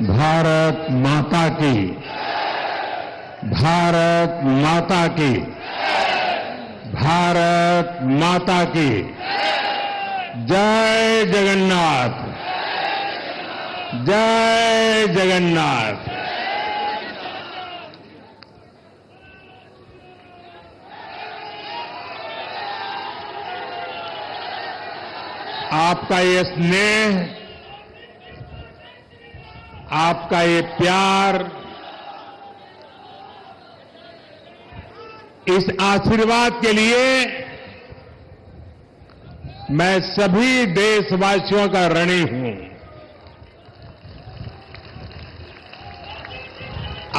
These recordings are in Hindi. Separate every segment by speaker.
Speaker 1: भारत माता की, भारत माता की, भारत माता की। जय जगन्नाथ, जय जगन्नाथ। आपका ये स्नेह, आपका ये प्यार, इस आशीर्वाद के लिए मैं सभी देशवासियों का ऋणी हूं।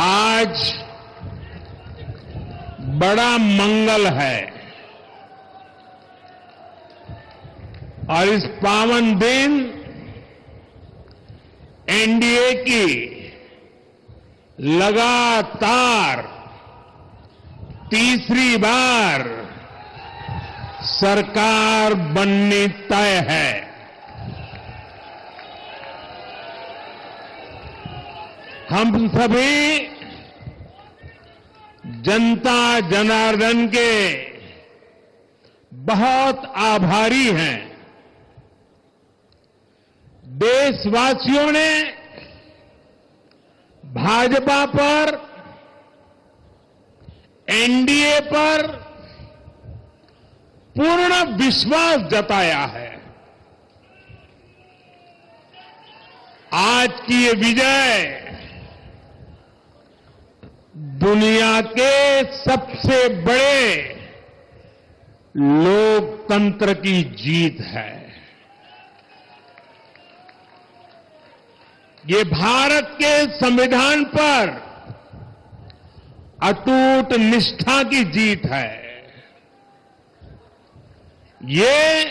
Speaker 1: आज बड़ा मंगल है और इस पावन दिन एनडीए की लगातार तीसरी बार सरकार बननी तय है। हम सभी जनता जनार्दन के बहुत आभारी हैं। देशवासियों ने भाजपा पर, एनडीए पर पूर्ण विश्वास जताया है। आज की ये विजय दुनिया के सबसे बड़े लोकतंत्र की जीत है। ये भारत के संविधान पर अटूट निष्ठा की जीत है। ये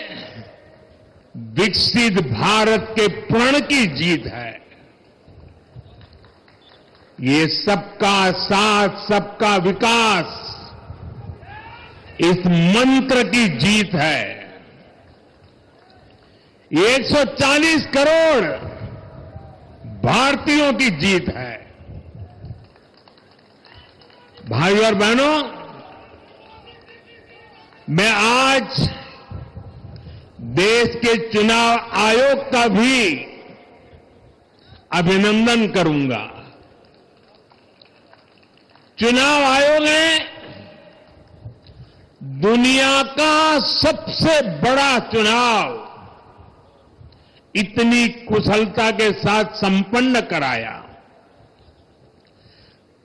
Speaker 1: विकसित भारत के प्रण की जीत है। ये सबका साथ, सबका विकास, इस मंत्र की जीत है। ये 140 करोड़ भारतीयों की जीत है। भाइयों और बहनों, मैं आज देश के चुनाव आयोग का भी अभिनंदन करूंगा। चुनाव आयोग ने दुनिया का सबसे बड़ा चुनाव इतनी कुशलता के साथ संपन्न कराया।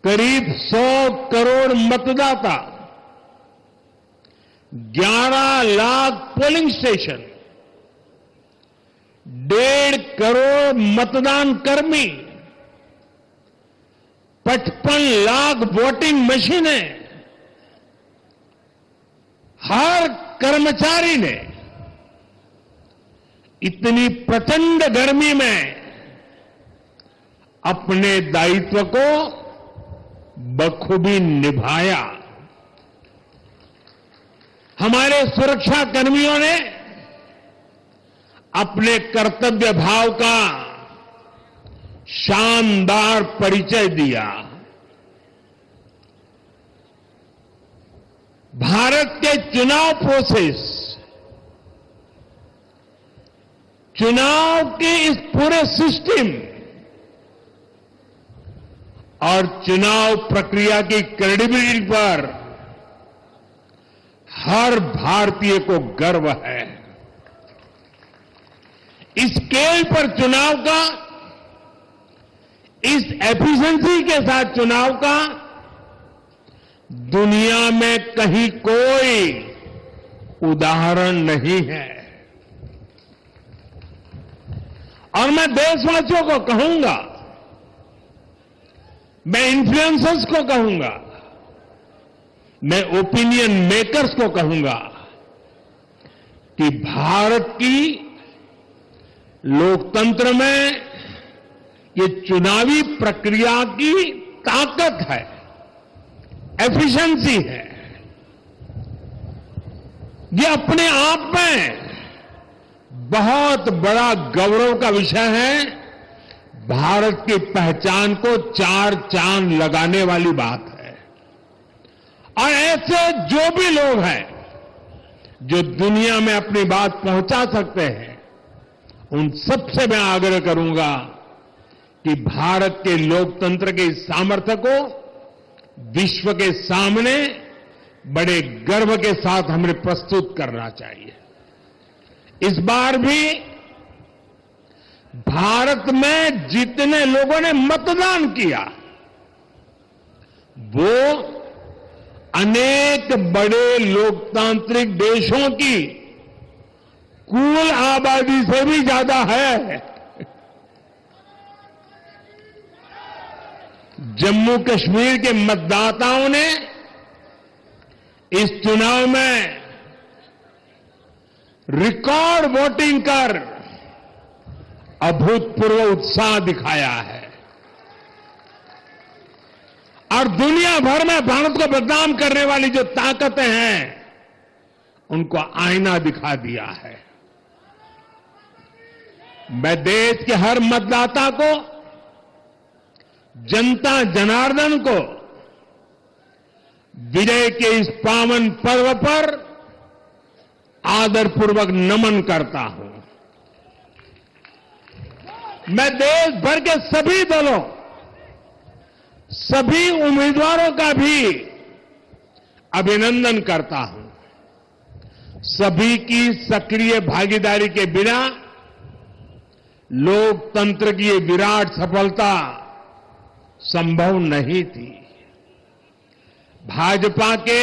Speaker 1: करीब 100 करोड़ मतदाता, 11 लाख पोलिंग स्टेशन, 1.5 करोड़ मतदान कर्मी, 55 लाख वोटिंग मशीनें, हर कर्मचारी ने इतनी प्रचंड गर्मी में अपने दायित्व को बखूबी निभाया। हमारे सुरक्षा कर्मियों ने अपने कर्तव्य भाव का शानदार परिचय दिया। भारत के चुनाव प्रोसेस, चुनाव के इस पूरे सिस्टम और चुनाव प्रक्रिया की क्रेडिबिलिटी पर हर भारतीय को गर्व है। इस स्केल पर चुनाव का, इस एफिशिएंसी के साथ चुनाव का दुनिया में कहीं कोई उदाहरण नहीं है। और मैं देशवासियों को कहूंगा, मैं इन्फ्लुएंसर्स को कहूंगा, मैं ओपिनियन मेकर्स को कहूंगा कि भारत की लोकतंत्र में ये चुनावी प्रक्रिया की ताकत है, एफिशिएंसी है। ये अपने आप में बहुत बड़ा गौरव का विषय है। भारत की पहचान को चार चांद लगाने वाली बात है। और ऐसे जो भी लोग हैं जो दुनिया में अपनी बात पहुंचा सकते हैं, उन सबसे मैं आग्रह करूंगा कि भारत के लोकतंत्र के इस सामर्थ्य को विश्व के सामने बड़े गर्व के साथ हमें प्रस्तुत करना चाहिए। इस बार भी भारत में जितने लोगों ने मतदान किया, वो अनेक बड़े लोकतांत्रिक देशों की कुल आबादी से भी ज्यादा है। जम्मू कश्मीर के मतदाताओं ने इस चुनाव में रिकॉर्ड वोटिंग कर अभूतपूर्व उत्साह दिखाया है और दुनिया भर में भारत को बदनाम करने वाली जो ताकतें हैं, उनको आईना दिखा दिया है। मैं देश के हर मतदाता को, जनता जनार्दन को विजय के इस पावन पर्व पर आदरपूर्वक नमन करता हूं। मैं देश भर के सभी दलों, सभी उम्मीदवारों का भी अभिनंदन करता हूं। सभी की सक्रिय भागीदारी के बिना लोकतंत्र की ये विराट सफलता संभव नहीं थी। भाजपा के,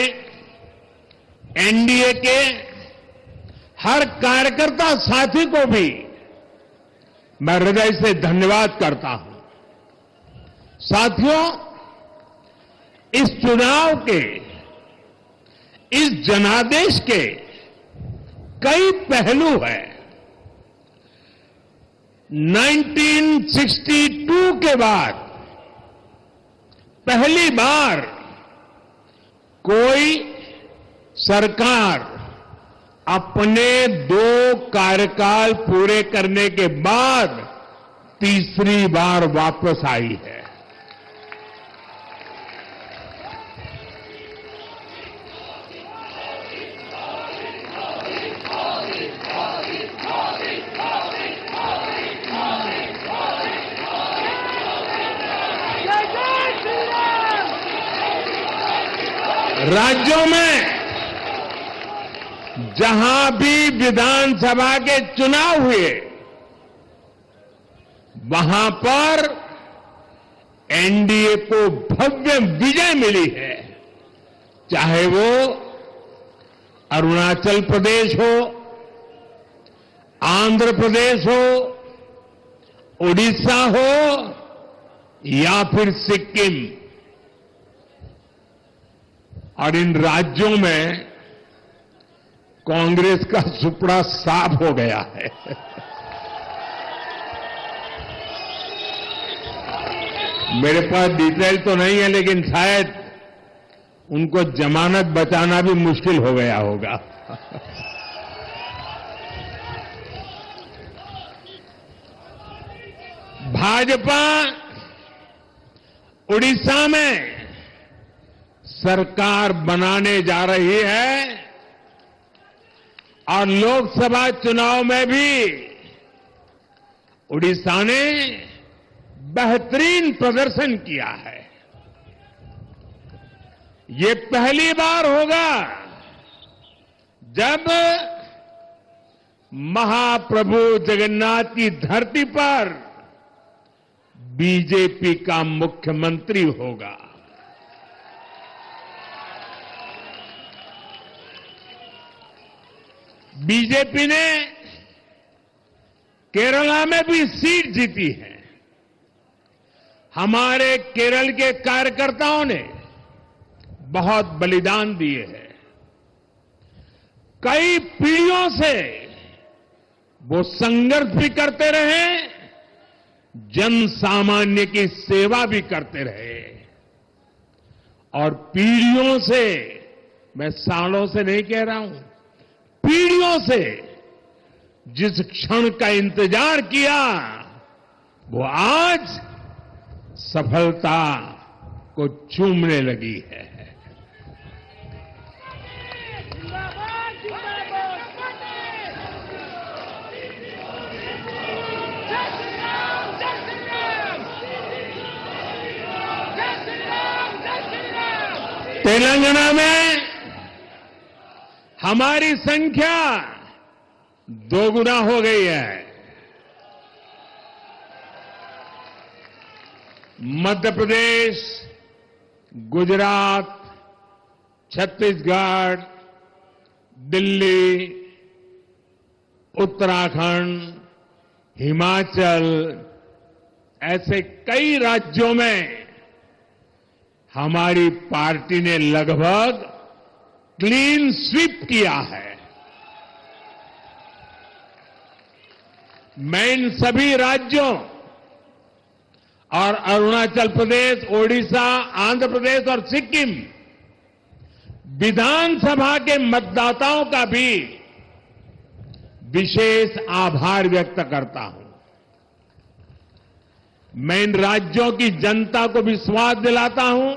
Speaker 1: एनडीए के हर कार्यकर्ता साथी को भी मैं हृदय से धन्यवाद करता हूं। साथियों, इस चुनाव के, इस जनादेश के कई पहलू हैं। 1962 के बाद पहली बार कोई सरकार अपने 2 कार्यकाल पूरे करने के बाद तीसरी बार वापस आई है। राज्यों में जहां भी विधानसभा के चुनाव हुए, वहां पर एनडीए को भव्य विजय मिली है। चाहे वो अरुणाचल प्रदेश हो, आंध्र प्रदेश हो, उड़ीसा हो या फिर सिक्किम। और इन राज्यों में कांग्रेस का सुपड़ा साफ हो गया है। मेरे पास डिटेल तो नहीं है, लेकिन शायद उनको जमानत बचाना भी मुश्किल हो गया होगा। भाजपा उड़ीसा में सरकार बनाने जा रही है और लोकसभा चुनाव में भी उड़ीसा ने बेहतरीन प्रदर्शन किया है। ये पहली बार होगा जब महाप्रभु जगन्नाथ की धरती पर बीजेपी का मुख्यमंत्री होगा। बीजेपी ने केरला में भी सीट जीती है। हमारे केरल के कार्यकर्ताओं ने बहुत बलिदान दिए हैं। कई पीढ़ियों से वो संघर्ष भी करते रहे, जन सामान्य की सेवा भी करते रहे। और पीढ़ियों से, मैं सालों से नहीं कह रहा हूं, पीढ़ियों से जिस क्षण का इंतजार किया, वो आज सफलता को चूमने लगी है। तेलंगाना में हमारी संख्या दोगुना हो गई है। मध्य प्रदेश, गुजरात, छत्तीसगढ़, दिल्ली, उत्तराखंड, हिमाचल ऐसे कई राज्यों में हमारी पार्टी ने लगभग क्लीन स्वीप किया है। मैं इन सभी राज्यों और अरुणाचल प्रदेश, ओडिशा, आंध्र प्रदेश और सिक्किम विधानसभा के मतदाताओं का भी विशेष आभार व्यक्त करता हूं। मैं इन राज्यों की जनता को विश्वास दिलाता हूं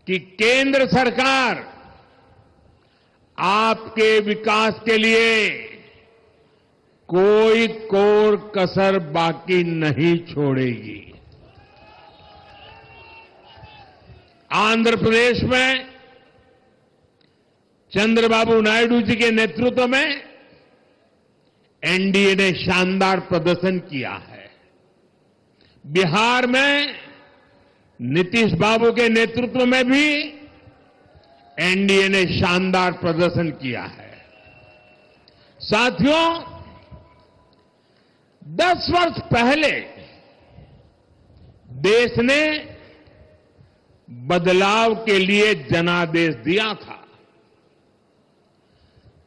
Speaker 1: कि केंद्र सरकार आपके विकास के लिए कोई कोर कसर बाकी नहीं छोड़ेगी। आंध्र प्रदेश में चंद्रबाबू नायडू जी के नेतृत्व में एनडीए ने शानदार प्रदर्शन किया है। बिहार में नीतीश बाबू के नेतृत्व में भी एनडीए ने शानदार प्रदर्शन किया है। साथियों, 10 वर्ष पहले देश ने बदलाव के लिए जनादेश दिया था।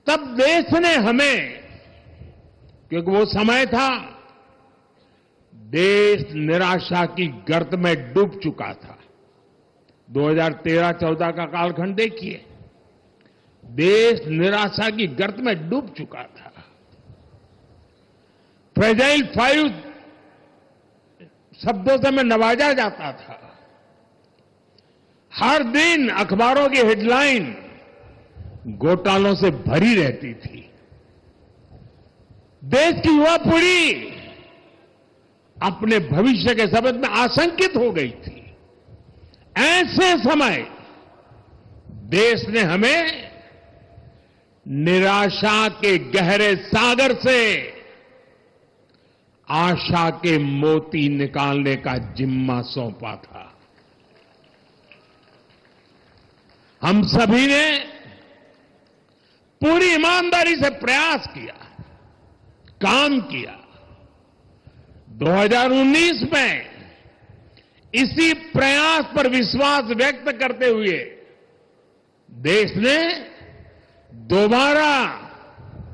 Speaker 1: तब देश ने हमें, क्योंकि वो समय था देश निराशा की गर्त में डूब चुका था। 2013-14 का कालखंड देखिए, देश निराशा की गर्त में डूब चुका था। फ्रेजाइल 5 शब्दों से मैं नवाजा जाता था। हर दिन अखबारों की हेडलाइन घोटालों से भरी रहती थी। देश की युवा पीढ़ी अपने भविष्य के संबंध में आशंकित हो गई थी। ऐसे समय देश ने हमें निराशा के गहरे सागर से आशा के मोती निकालने का जिम्मा सौंपा था। हम सभी ने पूरी ईमानदारी से प्रयास किया, काम किया। 2019 में इसी प्रयास पर विश्वास व्यक्त करते हुए देश ने दोबारा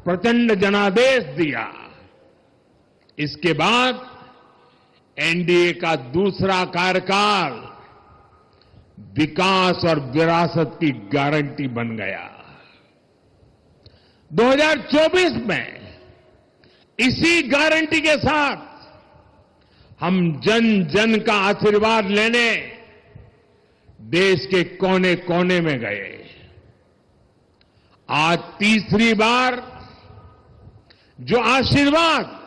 Speaker 1: प्रचंड जनादेश दिया। इसके बाद एनडीए का दूसरा कार्यकाल विकास और विरासत की गारंटी बन गया। 2024 में इसी गारंटी के साथ हम जन जन का आशीर्वाद लेने देश के कोने कोने में गए। आज तीसरी बार जो आशीर्वाद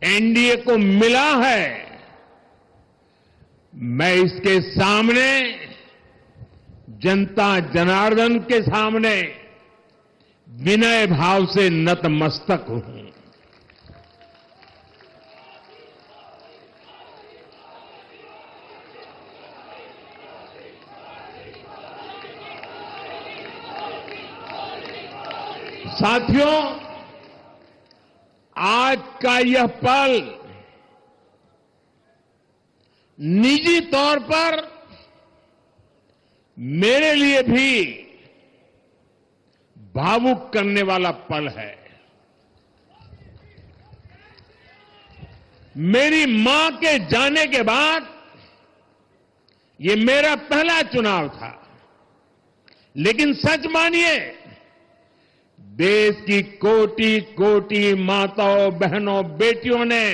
Speaker 1: एनडीए को मिला है, मैं इसके सामने, जनता जनार्दन के सामने विनय भाव से नतमस्तक हूं। साथियों, आज का यह पल निजी तौर पर मेरे लिए भी भावुक करने वाला पल है। मेरी मां के जाने के बाद ये मेरा पहला चुनाव था, लेकिन सच मानिए देश की कोटि कोटि माताओं, बहनों, बेटियों ने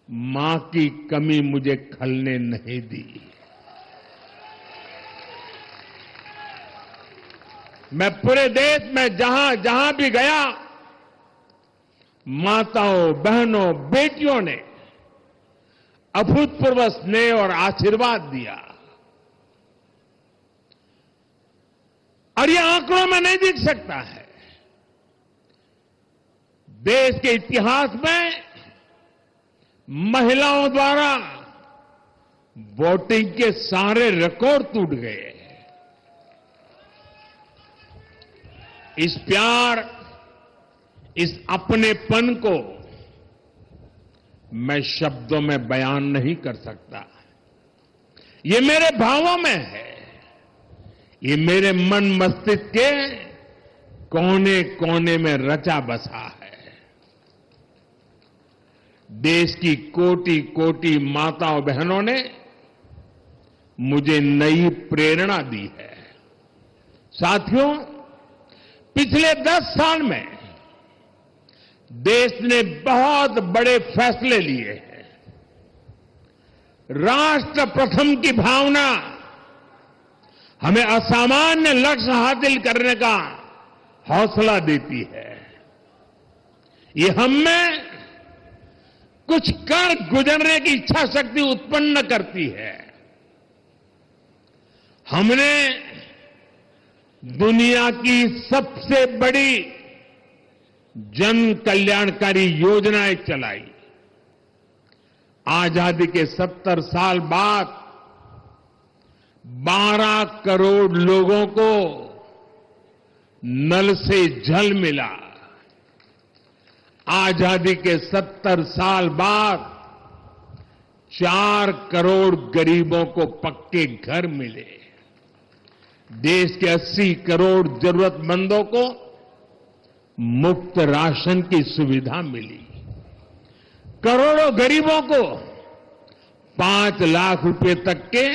Speaker 1: मां की कमी मुझे खलने नहीं दी। मैं पूरे देश में जहां जहां भी गया, माताओं, बहनों, बेटियों ने अभूतपूर्व स्नेह और आशीर्वाद दिया। और ये आंकड़ों में नहीं दिख सकता है। देश के इतिहास में महिलाओं द्वारा वोटिंग के सारे रिकॉर्ड टूट गए। इस प्यार, इस अपनेपन को मैं शब्दों में बयान नहीं कर सकता। ये मेरे भावों में है, ये मेरे मन मस्तिष्क के कोने कोने में रचा बसा है। देश की कोटि कोटि माताओं, बहनों ने मुझे नई प्रेरणा दी है। साथियों, पिछले 10 साल में देश ने बहुत बड़े फैसले लिए हैं। राष्ट्र प्रथम की भावना हमें असामान्य लक्ष्य हासिल करने का हौसला देती है। ये हम में कुछ कर गुजरने की इच्छा शक्ति उत्पन्न करती है। हमने दुनिया की सबसे बड़ी जन कल्याणकारी योजनाएं चलाई। आजादी के 70 साल बाद 12 करोड़ लोगों को नल से जल मिला। आजादी के 70 साल बाद 4 करोड़ गरीबों को पक्के घर मिले। देश के 80 करोड़ जरूरतमंदों को मुफ्त राशन की सुविधा मिली। करोड़ों गरीबों को 5 लाख रुपए तक के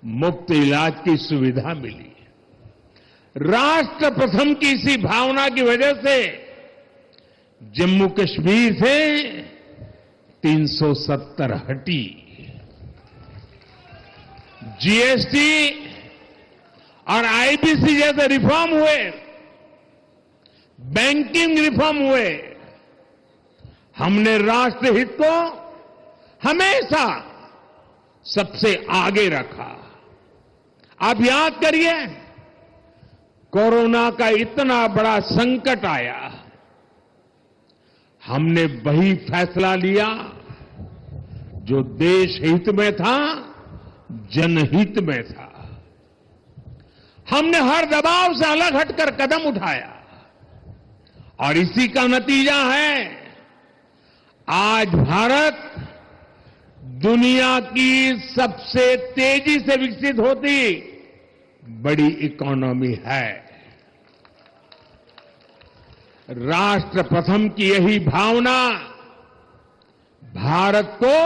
Speaker 1: मुफ्त इलाज की सुविधा मिली। राष्ट्र प्रथम की इसी भावना की वजह से जम्मू कश्मीर से 370 हटी। जीएसटी और आईबीसी जैसे रिफॉर्म हुए, बैंकिंग रिफॉर्म हुए। हमने राष्ट्रहित को हमेशा सबसे आगे रखा। आप याद करिए, कोरोना का इतना बड़ा संकट आया, हमने वही फैसला लिया जो देश हित में था, जनहित में था। हमने हर दबाव से अलग हटकर कदम उठाया और इसी का नतीजा है आज भारत दुनिया की सबसे तेजी से विकसित होती बड़ी इकोनॉमी है। राष्ट्र प्रथम की यही भावना भारत को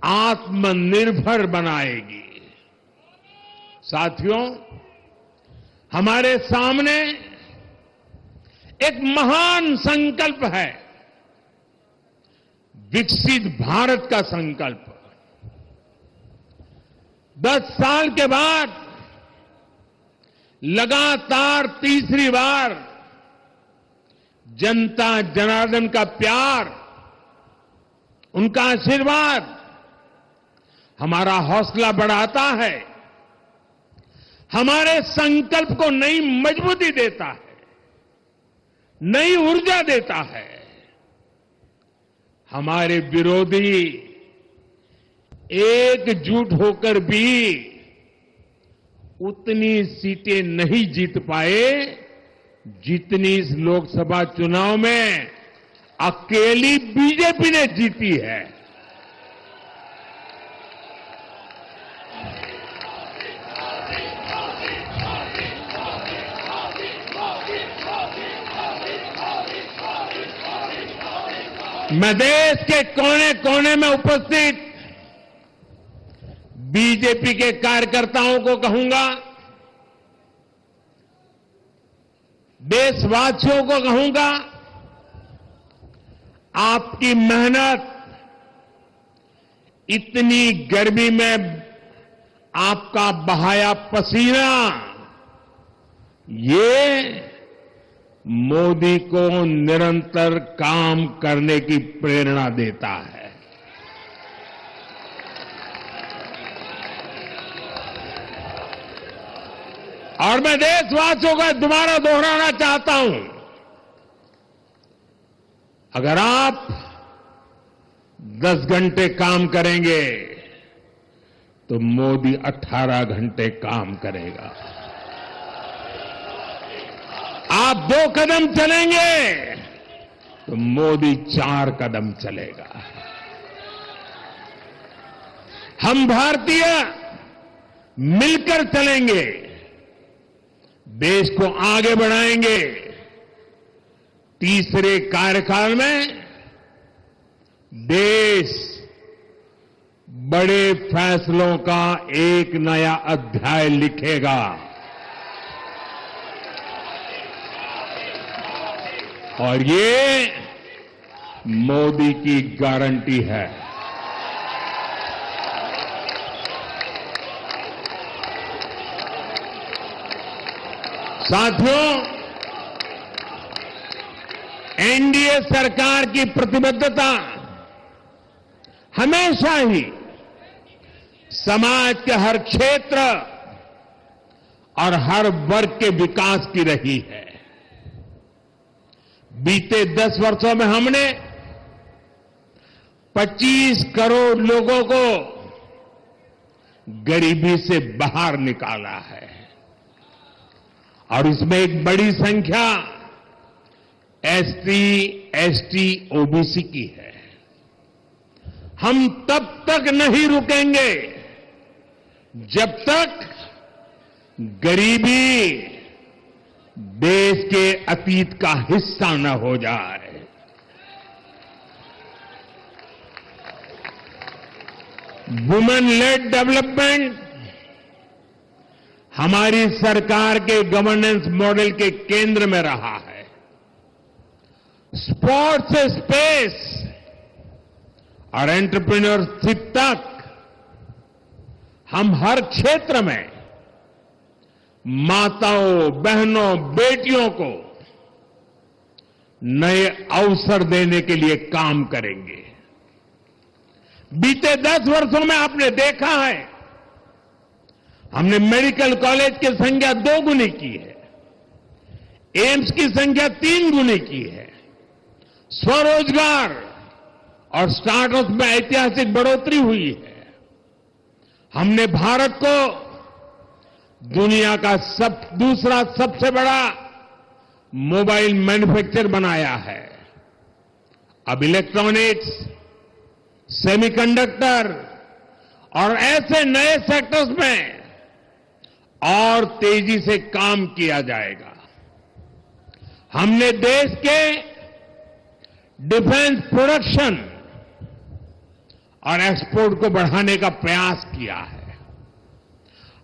Speaker 1: आत्मनिर्भर बनाएगी। साथियों, हमारे सामने एक महान संकल्प है, विकसित भारत का संकल्प। 10 साल के बाद लगातार तीसरी बार जनता जनार्दन का प्यार, उनका आशीर्वाद हमारा हौसला बढ़ाता है, हमारे संकल्प को नई मजबूती देता है, नई ऊर्जा देता है। हमारे विरोधी एकजुट होकर भी उतनी सीटें नहीं जीत पाए जितनी इस लोकसभा चुनाव में अकेली बीजेपी ने जीती है। मैं देश के कोने कोने में उपस्थित बीजेपी के कार्यकर्ताओं को कहूंगा, देशवासियों को कहूंगा, आपकी मेहनत, इतनी गर्मी में आपका बहाया पसीना, ये मोदी को निरंतर काम करने की प्रेरणा देता है। और मैं देशवासियों का दोबारा दोहराना चाहता हूं, अगर आप 10 घंटे काम करेंगे तो मोदी 18 घंटे काम करेगा। आप 2 कदम चलेंगे तो मोदी 4 कदम चलेगा। हम भारतीय मिलकर चलेंगे, देश को आगे बढ़ाएंगे। तीसरे कार्यकाल में देश बड़े फैसलों का एक नया अध्याय लिखेगा। और ये मोदी की गारंटी है। साथियों, एनडीए सरकार की प्रतिबद्धता हमेशा ही समाज के हर क्षेत्र और हर वर्ग के विकास की रही है। बीते 10 वर्षों में हमने 25 करोड़ लोगों को गरीबी से बाहर निकाला है और इसमें एक बड़ी संख्या एसटी, एसटी, ओबीसी की है। हम तब तक नहीं रुकेंगे जब तक गरीबी देश के अतीत का हिस्सा न हो जाए। वुमेन लेड डेवलपमेंट हमारी सरकार के गवर्नेंस मॉडल के केंद्र में रहा है। स्पोर्ट्स से स्पेस और एंटरप्रेन्योरशिप तक हम हर क्षेत्र में माताओं, बहनों, बेटियों को नए अवसर देने के लिए काम करेंगे। बीते 10 वर्षों में आपने देखा है, हमने मेडिकल कॉलेज की संख्या 2 गुनी की है, एम्स की संख्या 3 गुनी की है, स्वरोजगार और स्टार्टअप में ऐतिहासिक बढ़ोतरी हुई है। हमने भारत को दुनिया का दूसरा सबसे बड़ा मोबाइल मैन्युफैक्चर बनाया है। अब इलेक्ट्रॉनिक्स, सेमीकंडक्टर और ऐसे नए सेक्टर्स में और तेजी से काम किया जाएगा। हमने देश के डिफेंस प्रोडक्शन और एक्सपोर्ट को बढ़ाने का प्रयास किया है।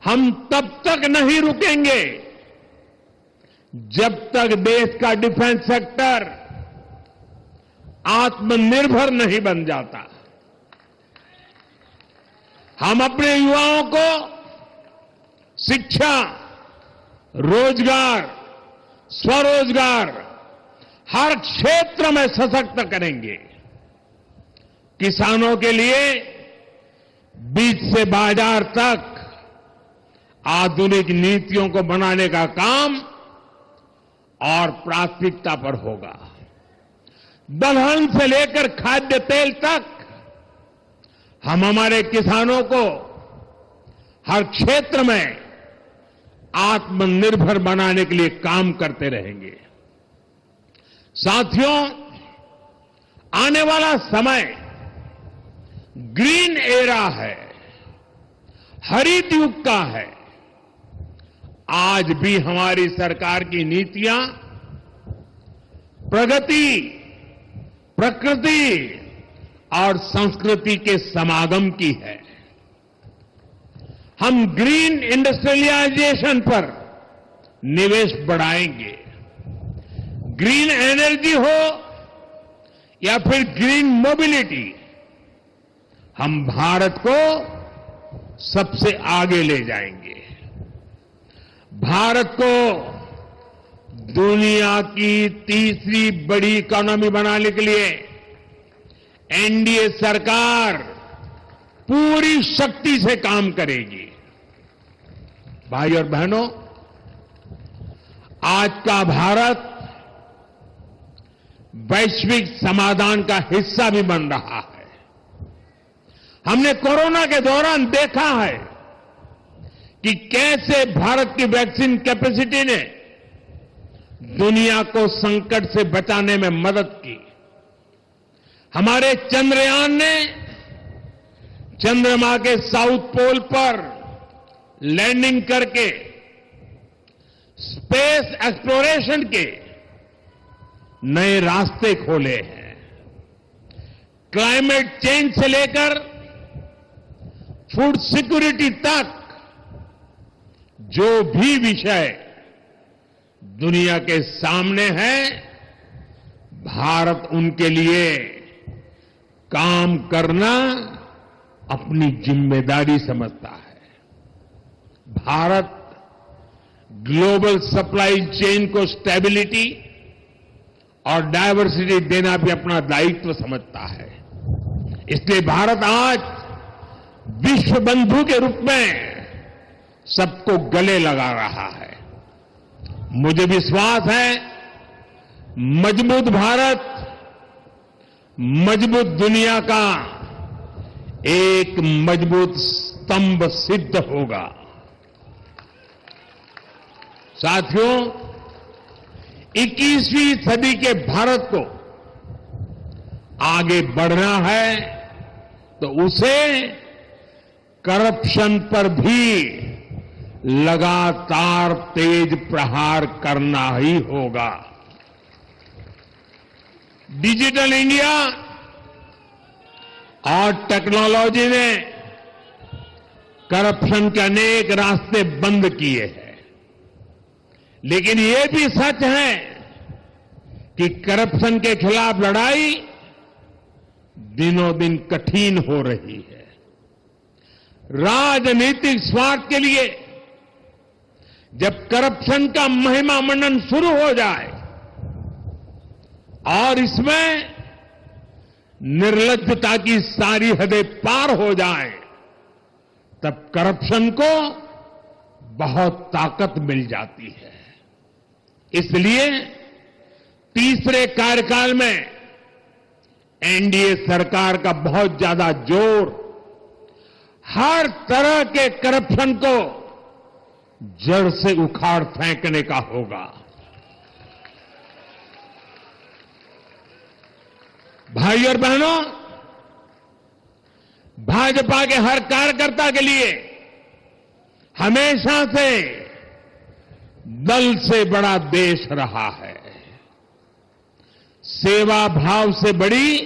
Speaker 1: हम तब तक नहीं रुकेंगे जब तक देश का डिफेंस सेक्टर आत्मनिर्भर नहीं बन जाता। हम अपने युवाओं को शिक्षा, रोजगार, स्वरोजगार हर क्षेत्र में सशक्त करेंगे। किसानों के लिए बीज से बाजार तक आधुनिक नीतियों को बनाने का काम और प्राथमिकता पर होगा। दलहन से लेकर खाद्य तेल तक हम हमारे किसानों को हर क्षेत्र में आत्मनिर्भर बनाने के लिए काम करते रहेंगे। साथियों, आने वाला समय ग्रीन एरा है, हरित युग का है। आज भी हमारी सरकार की नीतियां प्रगति, प्रकृति और संस्कृति के समागम की है। हम ग्रीन इंडस्ट्रियलाइजेशन पर निवेश बढ़ाएंगे, ग्रीन एनर्जी हो या फिर ग्रीन मोबिलिटी, हम भारत को सबसे आगे ले जाएंगे। भारत को दुनिया की तीसरी बड़ी इकोनॉमी बनाने के लिए एनडीए सरकार पूरी शक्ति से काम करेगी। भाई और बहनों, आज का भारत वैश्विक समाधान का हिस्सा भी बन रहा है। हमने कोरोना के दौरान देखा है कि कैसे भारत की वैक्सीन कैपेसिटी ने दुनिया को संकट से बचाने में मदद की। हमारे चंद्रयान ने चंद्रमा के साउथ पोल पर लैंडिंग करके स्पेस एक्सप्लोरेशन के नए रास्ते खोले हैं। क्लाइमेट चेंज से लेकर फूड सिक्योरिटी तक जो भी विषय दुनिया के सामने है, भारत उनके लिए काम करना अपनी जिम्मेदारी समझता है। भारत ग्लोबल सप्लाई चेन को स्टेबिलिटी और डायवर्सिटी देना भी अपना दायित्व समझता है। इसलिए भारत आज विश्व बंधु के रूप में सबको गले लगा रहा है। मुझे विश्वास है, मजबूत भारत मजबूत दुनिया का एक मजबूत स्तंभ सिद्ध होगा। साथियों, 21वीं सदी के भारत को आगे बढ़ना है तो उसे करप्शन पर भी लगातार तेज प्रहार करना ही होगा। डिजिटल इंडिया और टेक्नोलॉजी ने करप्शन के अनेक रास्ते बंद किए हैं, लेकिन ये भी सच है कि करप्शन के खिलाफ लड़ाई दिनों दिन कठिन हो रही है। राजनीतिक स्वार्थ के लिए जब करप्शन का महिमा मंडन शुरू हो जाए और इसमें निर्लज्जता की सारी हदें पार हो जाए, तब करप्शन को बहुत ताकत मिल जाती है। इसलिए तीसरे कार्यकाल में एनडीए सरकार का बहुत ज्यादा जोर हर तरह के करप्शन को जड़ से उखाड़ फेंकने का होगा। भाई और बहनों, भाजपा के हर कार्यकर्ता के लिए हमेशा से दल से बड़ा देश रहा है। सेवा भाव से बड़ी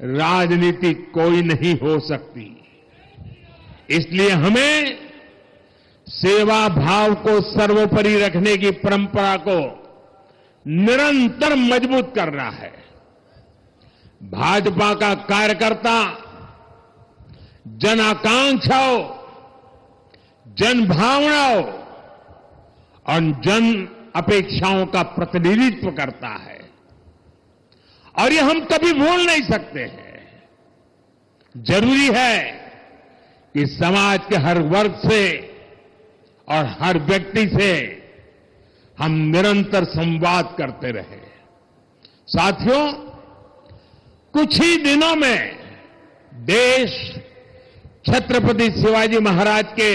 Speaker 1: राजनीति कोई नहीं हो सकती। इसलिए हमें सेवा भाव को सर्वोपरि रखने की परंपरा को निरंतर मजबूत करना है। भाजपा का कार्यकर्ता जन आकांक्षाओं, जन भावनाओं और जन अपेक्षाओं का प्रतिनिधित्व करता है और ये हम कभी भूल नहीं सकते हैं। जरूरी है कि समाज के हर वर्ग से और हर व्यक्ति से हम निरंतर संवाद करते रहे। साथियों, कुछ ही दिनों में देश छत्रपति शिवाजी महाराज के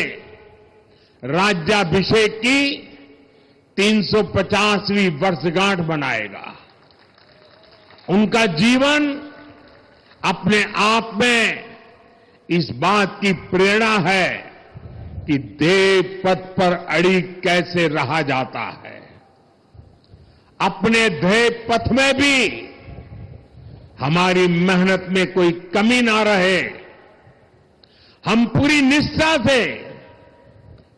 Speaker 1: राज्याभिषेक की 350वीं वर्षगांठ मनाएगा। उनका जीवन अपने आप में इस बात की प्रेरणा है कि देव पथ पर अड़ी कैसे रहा जाता है। अपने ध्येय पथ में भी हमारी मेहनत में कोई कमी ना रहे। हम पूरी निष्ठा से,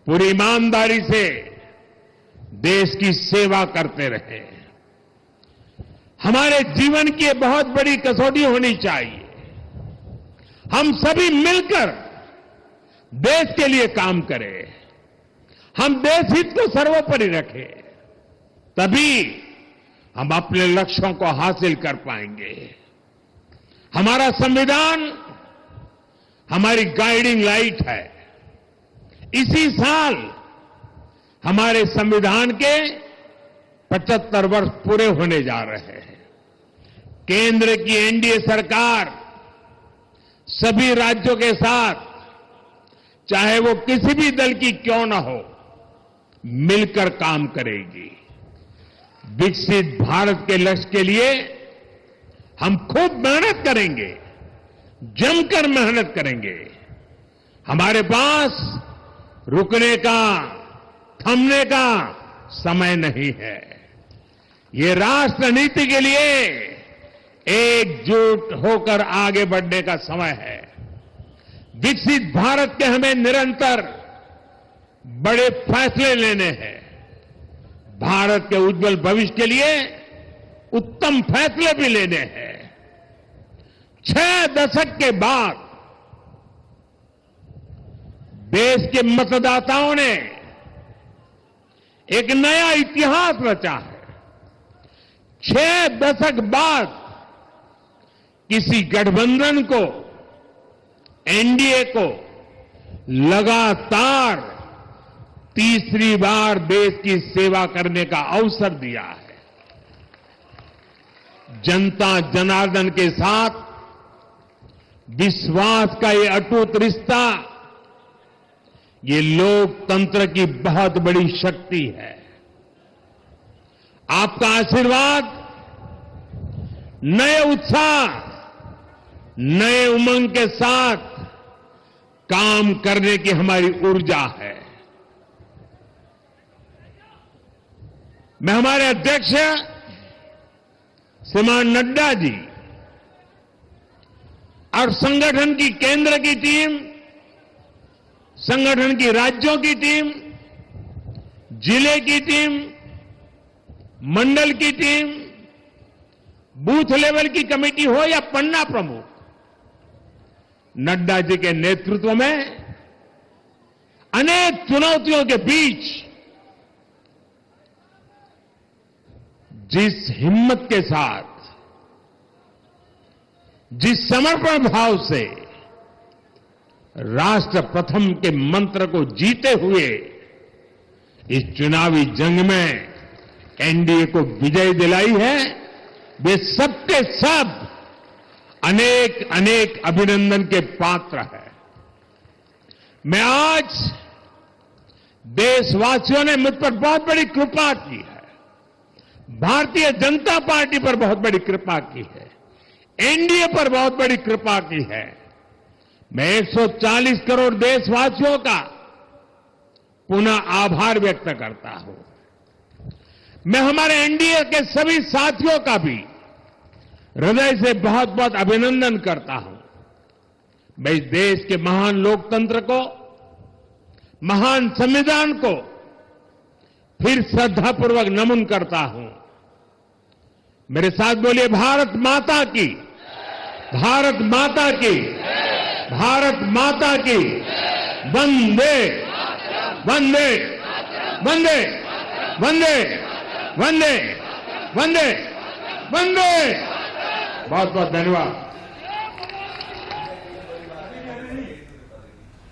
Speaker 1: पूरी ईमानदारी से देश की सेवा करते रहे। हमारे जीवन की ये बहुत बड़ी कसौटी होनी चाहिए। हम सभी मिलकर देश के लिए काम करें, हम देश हित को सर्वोपरि रखें, तभी हम अपने लक्ष्यों को हासिल कर पाएंगे। हमारा संविधान हमारी गाइडिंग लाइट है। इसी साल हमारे संविधान के 75 वर्ष पूरे होने जा रहे हैं। केंद्र की एनडीए सरकार सभी राज्यों के साथ, चाहे वो किसी भी दल की क्यों न हो, मिलकर काम करेगी। विकसित भारत के लक्ष्य के लिए हम खूब मेहनत करेंगे, जमकर मेहनत करेंगे। हमारे पास रुकने का, थमने का समय नहीं है। ये राष्ट्र नीति के लिए एकजुट होकर आगे बढ़ने का समय है। विकसित भारत के हमें निरंतर बड़े फैसले लेने हैं। भारत के उज्जवल भविष्य के लिए उत्तम फैसले भी लेने हैं। 6 दशक के बाद देश के मतदाताओं ने एक नया इतिहास रचा है। 6 दशक बाद किसी गठबंधन को, एनडीए को लगातार तीसरी बार देश की सेवा करने का अवसर दिया है। जनता जनार्दन के साथ विश्वास का ये अटूट रिश्ता, ये लोकतंत्र की बहुत बड़ी शक्ति है। आपका आशीर्वाद नए उत्साह, नए उमंग के साथ काम करने की हमारी ऊर्जा है। मैं हमारे अध्यक्ष श्रीमान नड्डा जी और संगठन की केंद्र की टीम, संगठन की राज्यों की टीम, जिले की टीम, मंडल की टीम, बूथ लेवल की कमेटी हो या पन्ना प्रमुख, नड्डा जी के नेतृत्व में अनेक चुनौतियों के बीच जिस हिम्मत के साथ, जिस समर्पण भाव से राष्ट्र प्रथम के मंत्र को जीते हुए इस चुनावी जंग में एनडीए को विजय दिलाई है, वे सबके सब अनेक अनेक अभिनंदन के पात्र हैं। मैं आज देशवासियों ने मुझ पर बहुत बड़ी कृपा की है, भारतीय जनता पार्टी पर बहुत बड़ी कृपा की है, एनडीए पर बहुत बड़ी कृपा की है। मैं 140 करोड़ देशवासियों का पुनः आभार व्यक्त करता हूं। मैं हमारे एनडीए के सभी साथियों का भी हृदय से बहुत बहुत अभिनंदन करता हूं। मैं इस देश के महान लोकतंत्र को, महान संविधान को फिर श्रद्धापूर्वक नमन करता हूं। मेरे साथ बोलिए, भारत माता की, भारत माता की, भारत माता की, वंदे वंदे वंदे वंदे वंदे वंदे वंदे। बहुत बहुत धन्यवाद।